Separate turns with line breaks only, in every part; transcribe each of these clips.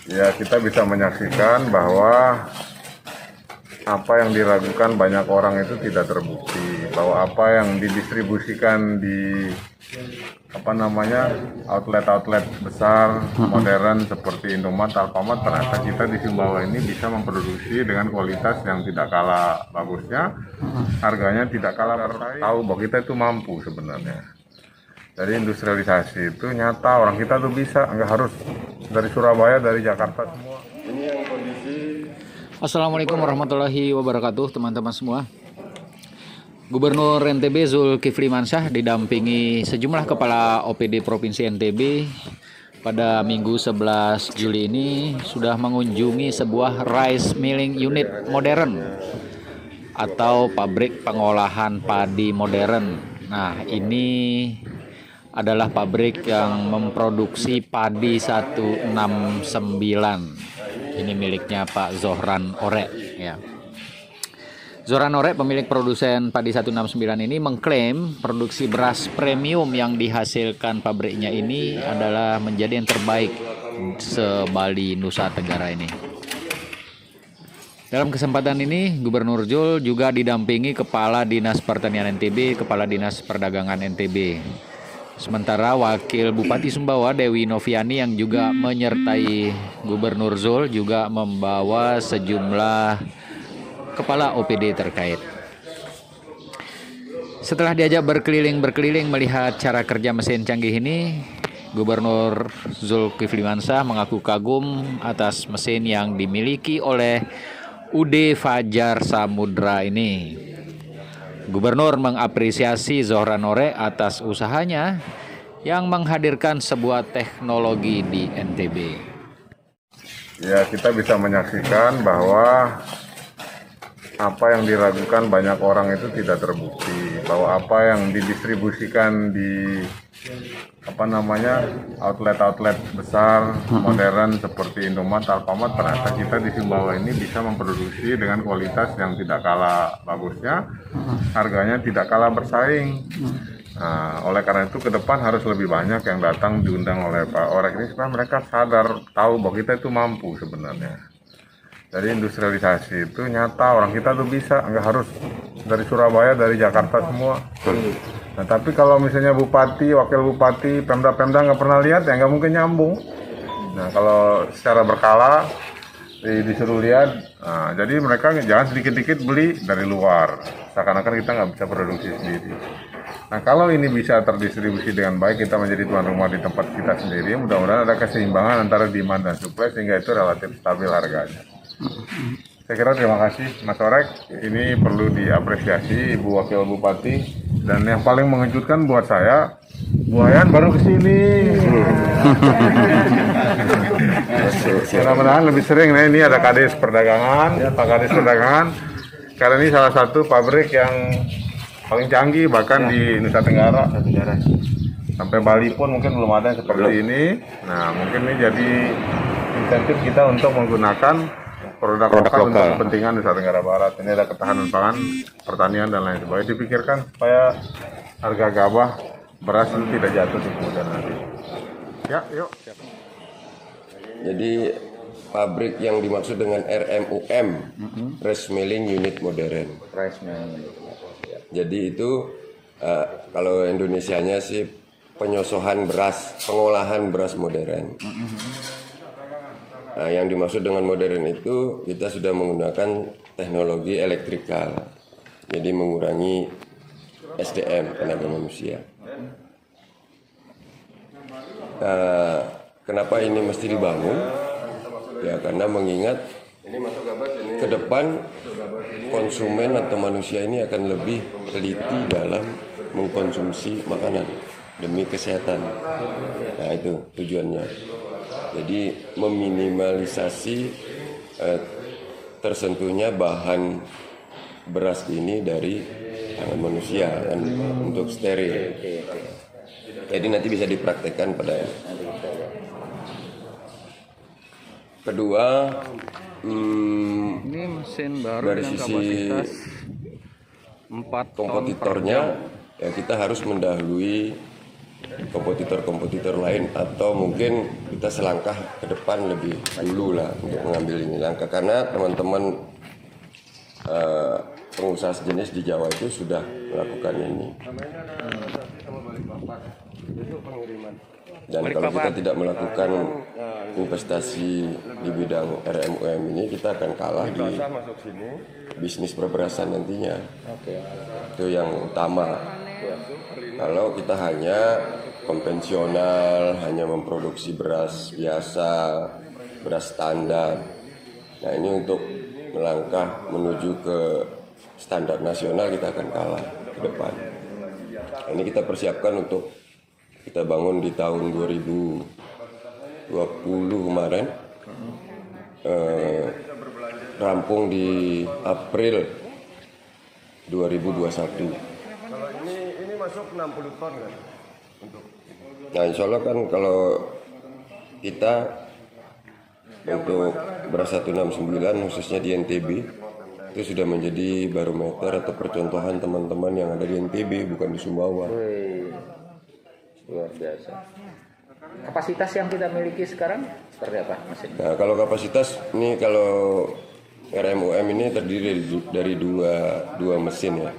Ya, kita bisa menyaksikan bahwa apa yang diragukan banyak orang itu tidak terbukti, bahwa apa yang didistribusikan di outlet-outlet besar modern seperti Indomaret, Alfamart, ternyata kita di Sumbawa ini bisa memproduksi dengan kualitas yang tidak kalah bagusnya, harganya tidak kalah bersaing. Tahu bahwa kita itu mampu sebenarnya. Jadi industrialisasi itu nyata, orang kita tuh bisa, nggak harus dari Surabaya, dari Jakarta semua. Ini yang kondisi.
Assalamualaikum warahmatullahi wabarakatuh, teman-teman semua. Gubernur NTB Zulkifli Mansyah didampingi sejumlah kepala OPD Provinsi NTB pada Minggu 11 Juli ini sudah mengunjungi sebuah rice milling unit modern atau pabrik pengolahan padi modern. Nah, ini adalah pabrik yang memproduksi padi 169. Ini miliknya Pak Zohran Ore, ya. Zohran Ore, pemilik produsen padi 169 ini mengklaim produksi beras premium yang dihasilkan pabriknya ini adalah menjadi yang terbaik se-Bali Nusa Tenggara ini. Dalam kesempatan ini, Gubernur Zul juga didampingi Kepala Dinas Pertanian NTB, Kepala Dinas Perdagangan NTB. Sementara Wakil Bupati Sumbawa Dewi Noviani yang juga menyertai Gubernur Zul juga membawa sejumlah kepala OPD terkait. Setelah diajak berkeliling melihat cara kerja mesin canggih ini, Gubernur Zulkifli Mansyah mengaku kagum atas mesin yang dimiliki oleh UD Fajar Samudra ini. Gubernur mengapresiasi Zohran Ore atas usahanya yang menghadirkan sebuah teknologi di NTB.
Ya, kita bisa menyaksikan bahwa apa yang diragukan banyak orang itu tidak terbukti, bahwa apa yang didistribusikan di outlet-outlet besar modern seperti Indomaret, Alfamart, ternyata kita di Sumbawa ini bisa memproduksi dengan kualitas yang tidak kalah bagusnya, harganya tidak kalah bersaing. Nah, oleh karena itu ke depan harus lebih banyak yang datang diundang oleh Pak Orek ini supaya mereka sadar, tahu bahwa kita itu mampu sebenarnya. Jadi industrialisasi itu nyata, orang kita tuh bisa, nggak harus dari Surabaya, dari Jakarta semua. Nah, tapi kalau misalnya bupati, wakil bupati, pemda nggak pernah lihat, ya nggak mungkin nyambung. Nah, kalau secara berkala disuruh lihat, nah, jadi mereka jangan sedikit-sedikit beli dari luar, seakan-akan kita nggak bisa produksi sendiri. Nah, kalau ini bisa terdistribusi dengan baik, kita menjadi tuan rumah di tempat kita sendiri, mudah-mudahan ada keseimbangan antara demand dan supply sehingga itu relatif stabil harganya. Saya kira terima kasih Mas Orek, ini perlu diapresiasi Ibu Wakil Bupati, dan yang paling mengejutkan buat saya, Bu Ayan baru kesini. Mudah-mudahan lebih sering. Nah, ini ada Kades Perdagangan, Pak Kades Perdagangan, karena ini salah satu pabrik yang paling canggih bahkan di Nusa Tenggara. Sampai Bali pun mungkin belum ada yang seperti ini. Nah, mungkin ini jadi insentif kita untuk menggunakan produk lokal untuk kepentingan Nusa Tenggara Barat. Ini ada ketahanan pangan, pertanian dan lain sebagainya. Dipikirkan supaya harga gabah beras itu tidak jatuh di kemudian hari. Ya, yuk.
Jadi pabrik yang dimaksud dengan RMUM, Rice Milling Unit Modern. Jadi itu kalau Indonesianya sih penyosohan beras, pengolahan beras modern. Nah, yang dimaksud dengan modern itu kita sudah menggunakan teknologi elektrikal, jadi mengurangi SDM, tenaga manusia. Nah, kenapa ini mesti dibangun? Ya karena mengingat ke depan konsumen atau manusia ini akan lebih teliti dalam mengkonsumsi makanan demi kesehatan. Nah, itu tujuannya. Jadi meminimalisasi tersentuhnya bahan beras ini dari tangan manusia kan, untuk steril. Jadi nanti bisa dipraktekkan pada. Kedua,
Ini mesin baru
dari
dengan
sisi
kapasitas 4 ton per
kompetitornya,
jam.
ya kita harus mendahului kompetitor-kompetitor lain, atau mungkin kita selangkah ke depan lebih dulu lah untuk mengambil ini langkah, karena teman-teman pengusaha sejenis di Jawa itu sudah melakukan ini. Dan kalau kita tidak melakukan investasi di bidang RMUM ini, kita akan kalah di bisnis perberasan nantinya. Itu yang utama. Kalau kita hanya konvensional, hanya memproduksi beras biasa, beras standar. Nah, ini untuk melangkah menuju ke standar nasional, kita akan kalah ke depan. Ini kita persiapkan untuk kita bangun di tahun 2020 kemarin, rampung di April 2021.
Kalau ini masuk 60 ton kan?
Nah, insya Allah kan kalau kita untuk beras 169 khususnya di NTB itu sudah menjadi barometer atau percontohan teman-teman yang ada di NTB, bukan di Sumbawa.
Luar biasa. Kapasitas yang kita miliki sekarang seperti apa, Mas?
Nah, kalau kapasitas ini, kalau RMUM ini terdiri dari dua mesin ya.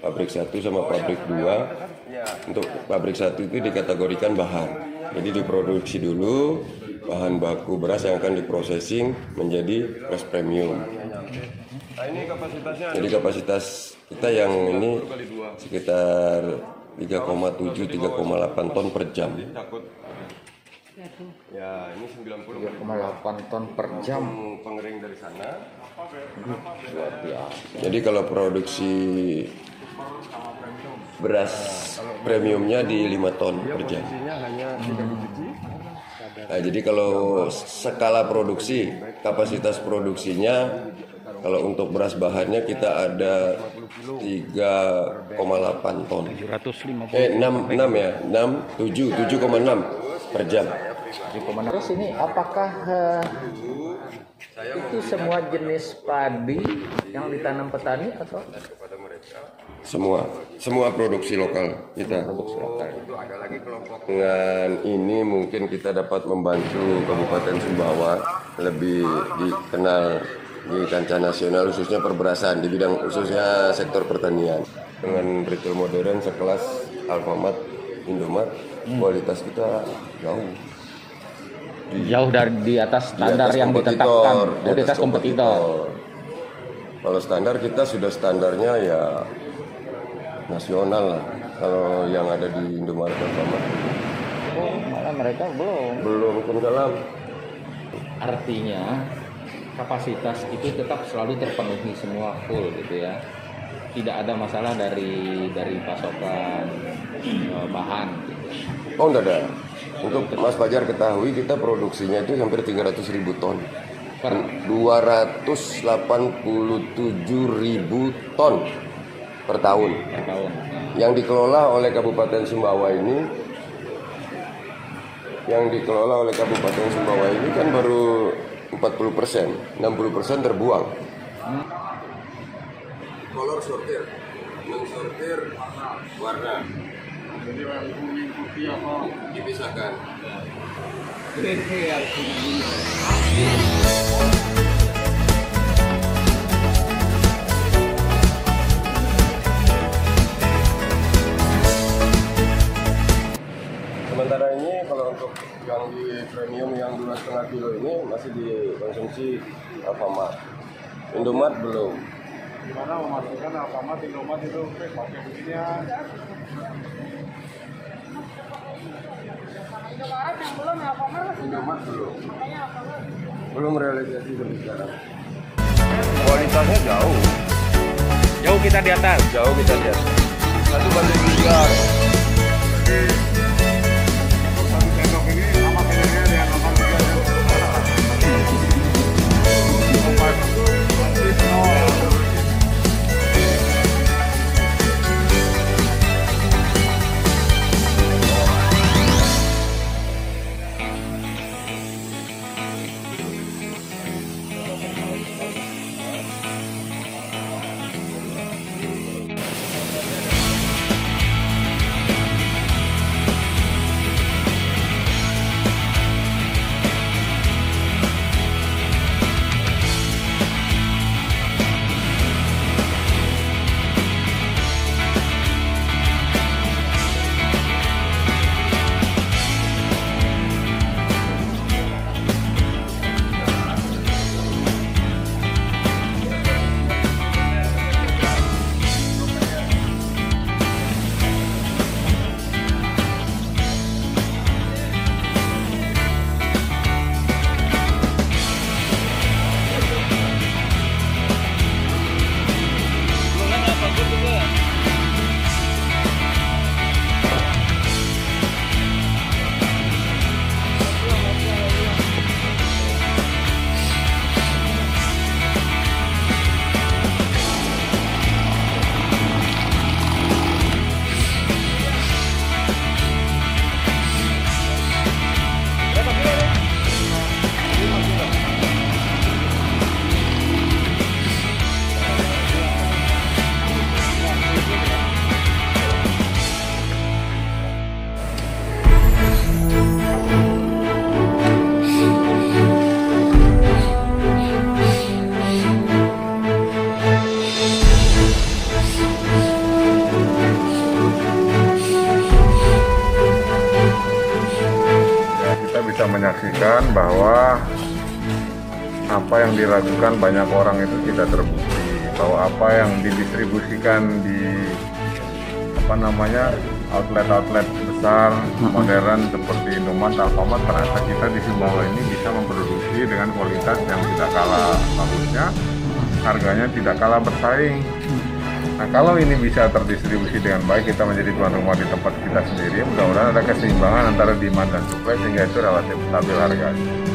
Pabrik 1 sama pabrik 2. Untuk pabrik 1 itu dikategorikan bahan. Jadi diproduksi dulu bahan baku beras yang akan diprosesing menjadi beras premium.
Nah, ini kapasitasnya.
Jadi kapasitas kita yang ini sekitar 3,7-3,8 ton per jam.
Ya, ini 90
3,8 ton per jam.
pengering dari sana.
Luar biasa.
Jadi kalau produksi beras premiumnya di 5 ton per jam.
Hanya 3 biji.
Nah, jadi kalau skala produksi, kapasitas produksinya, kalau untuk beras bahannya kita ada 3,8 ton. 7,6 per jam.
Terus ini apakah itu semua jenis padi yang ditanam petani atau
Semua produksi lokal kita. Dengan ini mungkin kita dapat membantu Kabupaten Sumbawa lebih dikenal di kancah nasional, khususnya perberasan di bidang khususnya sektor pertanian. Dengan retail modern sekelas Alfamart, Indomaret, kualitas kita
jauh dari di atas standar yang ditetapkan, di atas kompetitor.
Kalau standar kita sudah standarnya ya nasional lah. Kalau yang ada di Indomaret Alfamart.
Oh, malah mereka
Belum dalam.
Artinya kapasitas itu tetap selalu terpenuhi semua full gitu ya. Tidak ada masalah dari pasokan bahan gitu.
Oh, enggak ada. Untuk Mas Fajar ketahui, kita produksinya itu hampir 300.000 ton. 287.000 ton per tahun. Yang dikelola oleh Kabupaten Sumbawa ini, kan baru 40%, 60% terbuang. Kolor sortir, mensortir warna. Jadi kuning putih apa dipisahkan. Sementara ini kalau untuk yang di premium yang 2,5 kilo ini masih dikonsumsi Alfamart. Indomaret belum.
Gimana memastikan Alfamart, Indomaret itu pakai beginian?
Indomaret yang belum, Alfamart masih
Indomaret belum.
makanya Alfamart.
Belum realisasi sampai sekarang. Kualitasnya jauh.
Jauh kita di atas.
1:3.
Satu sendok ini sama kayaknya dengan nomor 3.
menunjukkan bahwa apa yang diragukan banyak orang itu tidak terbukti, bahwa apa yang didistribusikan di outlet-outlet besar modern seperti Indomaret, Alfamart, ternyata kita di Sumbawa ini bisa memproduksi dengan kualitas yang tidak kalah bagusnya, harganya tidak kalah bersaing. Nah, kalau ini bisa terdistribusi dengan baik, kita menjadi tuan rumah di tempat kita sendiri, mudah-mudahan ada keseimbangan antara demand dan supply sehingga itu relatif stabil harganya.